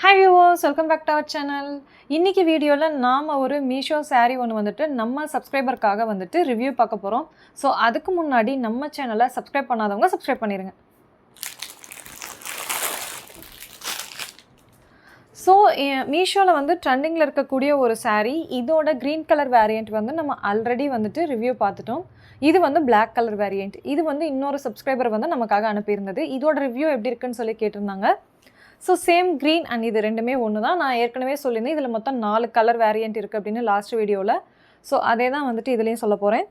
Hi viewers, welcome back to our channel. இன்னைக்கு வீடியோல நாம ஒரு மீஷோ saree ஒன்னு வந்துட்டு நம்ம சப்ஸ்கிரைபர்க்காக வந்துட்டு ரிவ்யூ பார்க்க போறோம். சோ அதுக்கு முன்னாடி நம்ம சேனலை சப்ஸ்கிரைப் பண்ணாதவங்க சப்ஸ்கிரைப் பண்ணிருங்க. சோ மீஷோல வந்து ட்ரெண்டிங்ல இருக்கக்கூடிய ஒரு saree இதோட green color variant வந்து நம்ம ஆல்ரெடி வந்துட்டு ரிவ்யூ பார்த்துட்டோம். இது வந்து black color variant. இது வந்து இன்னொரு சப்ஸ்கிரைபர் வந்து நமக்காக அனுப்பி இருந்தது. இதோட ரிவ்யூ எப்படி இருக்குன்னு சொல்லி கேட்டிருந்தாங்க. ஸோ சேம் க்ரீன் அண்ட் இது ரெண்டுமே ஒன்று தான். நான் ஏற்கனவே சொல்லியிருந்தேன் இதில் மொத்தம் 4 கலர் வேரியண்ட் இருக்குது அப்படின்னு லாஸ்ட் வீடியோவில். ஸோ அதே தான் வந்துட்டு இதுலேயும் சொல்ல போகிறேன்.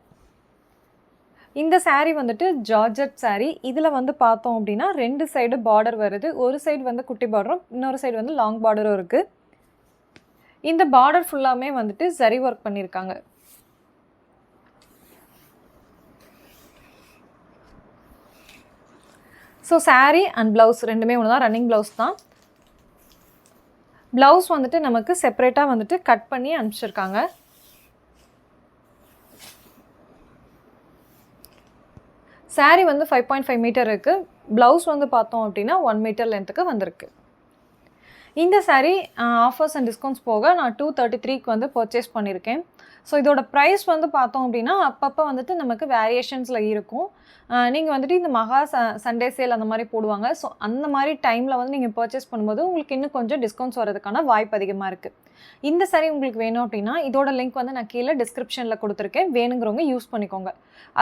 இந்த saree வந்துட்டு ஜார்ஜட் saree. இதில் வந்து பார்த்தோம் அப்படின்னா 2 சைடு பார்டர் வருது. ஒரு சைடு வந்து குட்டி பார்டரும் இன்னொரு சைடு வந்து லாங் பார்டரும் இருக்குது. இந்த பார்டர் ஃபுல்லாமே வந்துட்டு சரி ஒர்க் பண்ணியிருக்காங்க. ஸோ saree அண்ட் ப்ளவுஸ் ரெண்டுமே ஒன்று தான், ரன்னிங் ப்ளவுஸ் தான். ப்ளவுஸ் வந்துட்டு நமக்கு செப்பரேட்டாக வந்துட்டு கட் பண்ணி அனுப்பிச்சிருக்காங்க. saree வந்து 5.5 மீட்டர் இருக்குது. ப்ளவுஸ் வந்து பார்த்தோம் அப்படின்னா 1 மீட்டர் லென்த்துக்கு வந்திருக்கு. இந்த saree ஆஃபர்ஸ் அண்ட் டிஸ்கவுண்ட்ஸ் போக நான் 233க்கு வந்து பர்ச்சேஸ் பண்ணியிருக்கேன். ஸோ இதோட ப்ரைஸ் வந்து பார்த்தோம் அப்படின்னா அப்பப்போ வந்துட்டு நமக்கு வேரியேஷன்ஸில் இருக்கும். நீங்கள் வந்துட்டு இந்த மகா சண்டே சேல் அந்த மாதிரி போடுவாங்க. ஸோ அந்த மாதிரி டைமில் வந்து நீங்கள் பர்ச்சேஸ் பண்ணும்போது உங்களுக்கு இன்னும் கொஞ்சம் டிஸ்கவுண்ட்ஸ் வரதுக்கான வாய்ப்பு அதிகமாக இருக்குது. இந்த saree உங்களுக்கு வேணும் அப்படின்னா இதோட லிங்க் வந்து நான் கீழே டிஸ்கிரிப்ஷனில் கொடுத்துருக்கேன். வேணுங்கிறவங்க யூஸ் பண்ணிக்கோங்க.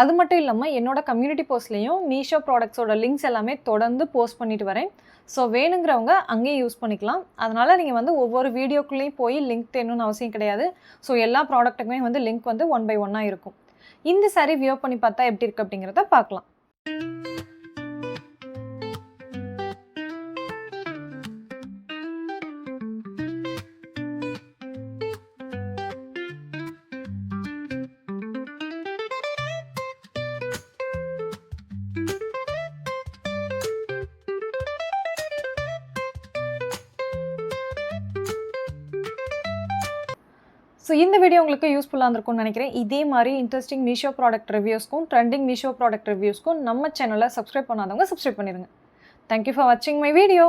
அது மட்டும் இல்லாமல் என்னோட கம்யூனிட்டி போஸ்ட்லேயும் மீஷோ ப்ராடக்ட்ஸோட லிங்க்ஸ் எல்லாமே தொடர்ந்து போஸ்ட் பண்ணிட்டு வரேன். ஸோ வேணுங்கிறவங்க அங்கேயும் யூஸ் பண்ணிக்கலாம். அதனால் நீங்கள் வந்து ஒவ்வொரு வீடியோக்குள்ளேயும் போய் லிங்க் தேடணும்னு அவசியம் கிடையாது. ஸோ எல்லா ப்ராடக்ட்டுக்குமே வந்து லிங்க் வந்து 1 by 1 இருக்கும். இந்த saree வியோ பண்ணி பார்த்தா எப்படி இருக்குது அப்படிங்கிறத பார்க்கலாம். ஸோ இந்த வீடியோ உங்களுக்கு யூஸ்ஃபுல்லாக இருந்திருக்கும்னு நினைக்கிறேன். இதே மாதிரி இன்ட்ரெஸ்டிங் மீஷோ ப்ராடக்ட் ரிவ்யூஸ்க்கும் ட்ரெண்டிங் மீஷோ ப்ராடக்ட் ரிவ்யூஸ்க்கும் நம்ம சேனலை சப்ஸ்கிரைப் பண்ணாதவங்க சப்ஸ்கிரைப் பண்ணிடுங்க. தேங்க்யூ ஃபார் வாட்சிங் மை வீடியோ.